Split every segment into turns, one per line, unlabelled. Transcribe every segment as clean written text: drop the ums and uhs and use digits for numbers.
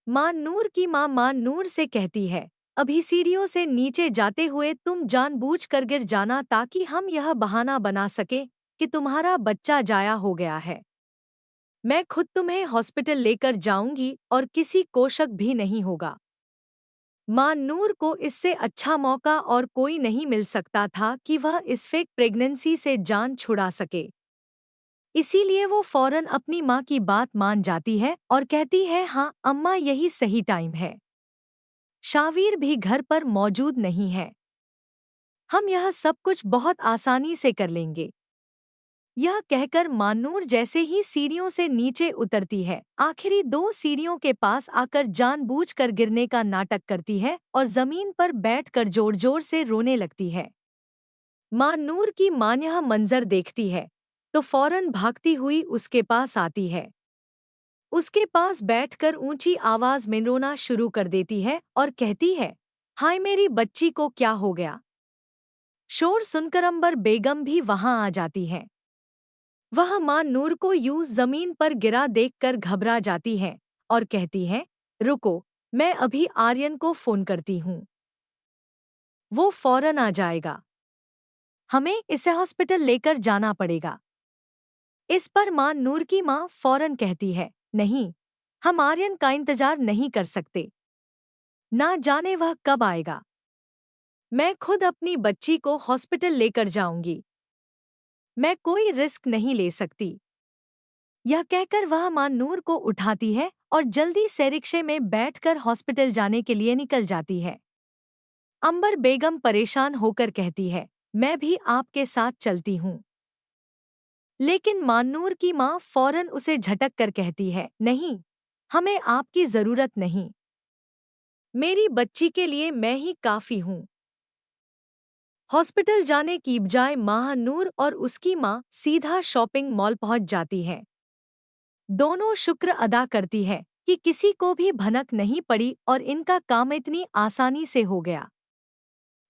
माँ नूर की माँ नूर से कहती है, अभी सीढ़ियों से नीचे जाते हुए तुम जानबूझकर गिर जाना ताकि हम यह बहाना बना सके कि तुम्हारा बच्चा जाया हो गया है। मैं खुद तुम्हें हॉस्पिटल लेकर जाऊंगी और किसी को शक भी नहीं होगा। माँ नूर को इससे अच्छा मौका और कोई नहीं मिल सकता था कि वह इस फेक प्रेगनेंसी से जान छुड़ा सके। इसीलिए वो फौरन अपनी माँ की बात मान जाती है और कहती है, हाँ अम्मा, यही सही टाइम है। शावीर भी घर पर मौजूद नहीं है। हम यह सब कुछ बहुत आसानी से कर लेंगे। यह कहकर मानूर जैसे ही सीढ़ियों से नीचे उतरती है, आखिरी 2 सीढ़ियों के पास आकर जानबूझकर गिरने का नाटक करती है और जमीन पर बैठकर जोर जोर से रोने लगती है। मानूर की मां यह मंजर देखती है तो फौरन भागती हुई उसके पास आती है। उसके पास बैठकर ऊंची आवाज में रोना शुरू कर देती है और कहती है, हाय मेरी बच्ची को क्या हो गया। शोर सुनकर अंबर बेगम भी वहां आ जाती है। वह मां नूर को यूं जमीन पर गिरा देखकर घबरा जाती है और कहती है, रुको, मैं अभी आर्यन को फोन करती हूँ, वो फौरन आ जाएगा। हमें इसे हॉस्पिटल लेकर जाना पड़ेगा। इस पर मां नूर की मां फौरन कहती है, नहीं, हम आर्यन का इंतजार नहीं कर सकते। ना जाने वह कब आएगा। मैं खुद अपनी बच्ची को हॉस्पिटल लेकर जाऊंगी। मैं कोई रिस्क नहीं ले सकती। यह कहकर वह मां नूर को उठाती है और जल्दी से रिक्शे में बैठकर हॉस्पिटल जाने के लिए निकल जाती है। अंबर बेगम परेशान होकर कहती है, मैं भी आपके साथ चलती हूँ। लेकिन मानूर की मां फौरन उसे झटक कर कहती है, नहीं, हमें आपकी जरूरत नहीं। मेरी बच्ची के लिए मैं ही काफी हूँ। हॉस्पिटल जाने की बजाय महानूर और उसकी मां सीधा शॉपिंग मॉल पहुंच जाती हैं। दोनों शुक्र अदा करती है कि किसी को भी भनक नहीं पड़ी और इनका काम इतनी आसानी से हो गया।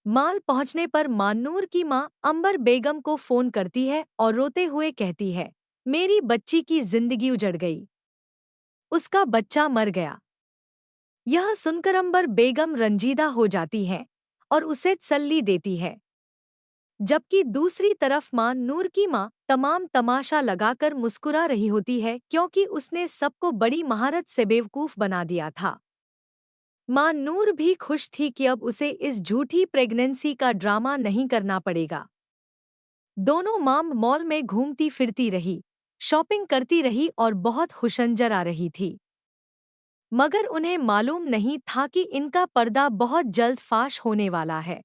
माल पहुंचने पर मानूर की मां अंबर बेगम को फोन करती है और रोते हुए कहती है, मेरी बच्ची की जिंदगी उजड़ गई। उसका बच्चा मर गया। यह सुनकर अंबर बेगम रंजीदा हो जाती है और उसे तसल्ली देती है। जबकि दूसरी तरफ मां नूर की मां तमाम तमाशा लगाकर मुस्कुरा रही होती है क्योंकि उसने सबको बड़ी महारत से बेवकूफ बना दिया था। मां नूर भी खुश थी कि अब उसे इस झूठी प्रेगनेंसी का ड्रामा नहीं करना पड़ेगा। दोनों मां मॉल में घूमती फिरती रही, शॉपिंग करती रही और बहुत खुशंजर आ रही थी। मगर उन्हें मालूम नहीं था कि इनका पर्दा बहुत जल्द फाश होने वाला है।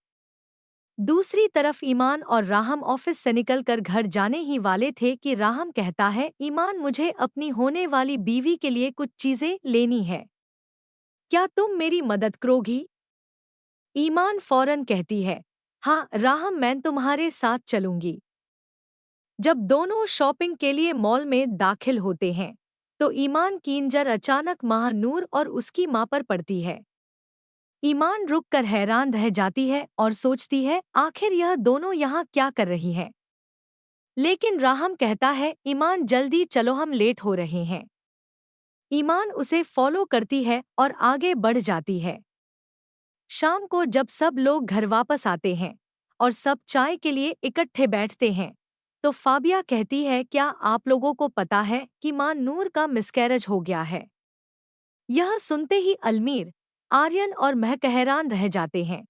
दूसरी तरफ ईमान और राहम ऑफिस से निकलकर घर जाने ही वाले थे कि राहम कहता है, ईमान, मुझे अपनी होने वाली बीवी के लिए कुछ चीजें लेनी है, क्या तुम मेरी मदद करोगी? ईमान फौरन कहती है, हाँ राहम, मैं तुम्हारे साथ चलूंगी। जब दोनों शॉपिंग के लिए मॉल में दाखिल होते हैं तो ईमान की नजर अचानक महानूर और उसकी मां पर पड़ती है। ईमान रुककर हैरान रह जाती है और सोचती है, आखिर यह दोनों यहाँ क्या कर रही हैं? लेकिन राहम कहता है, ईमान जल्दी चलो, हम लेट हो रहे हैं। ईमान उसे फॉलो करती है और आगे बढ़ जाती है। शाम को जब सब लोग घर वापस आते हैं और सब चाय के लिए इकट्ठे बैठते हैं तो फाबिया कहती है, क्या आप लोगों को पता है कि मां नूर का मिसकैरेज हो गया है? यह सुनते ही अलमीर, आर्यन और महक हैरान रह जाते हैं।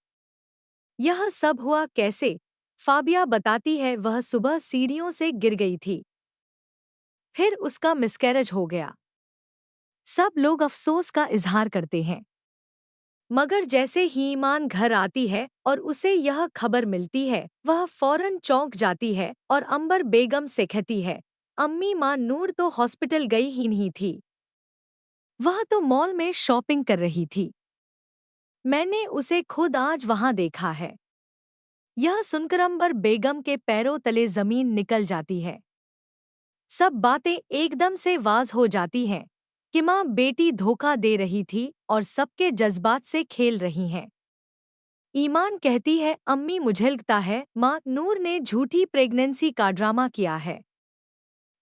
यह सब हुआ कैसे? फाबिया बताती है, वह सुबह सीढ़ियों से गिर गई थी, फिर उसका मिसकैरेज हो गया। सब लोग अफसोस का इजहार करते हैं। मगर जैसे ही ईमान घर आती है और उसे यह खबर मिलती है, वह फौरन चौंक जाती है और अंबर बेगम से कहती है, अम्मी, मां नूर तो हॉस्पिटल गई ही नहीं थी, वह तो मॉल में शॉपिंग कर रही थी। मैंने उसे खुद आज वहां देखा है। यह सुनकर अंबर बेगम के पैरों तले जमीन निकल जाती है। सब बातें एकदम से वाज हो जाती हैं कि मां बेटी धोखा दे रही थी और सबके जज्बात से खेल रही हैं। ईमान कहती है, अम्मी, मुझे लगता है मां नूर ने झूठी प्रेगनेंसी का ड्रामा किया है।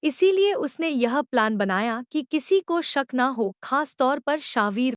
इसीलिए उसने यह प्लान बनाया कि किसी को शक ना हो, खास तौर पर शावीर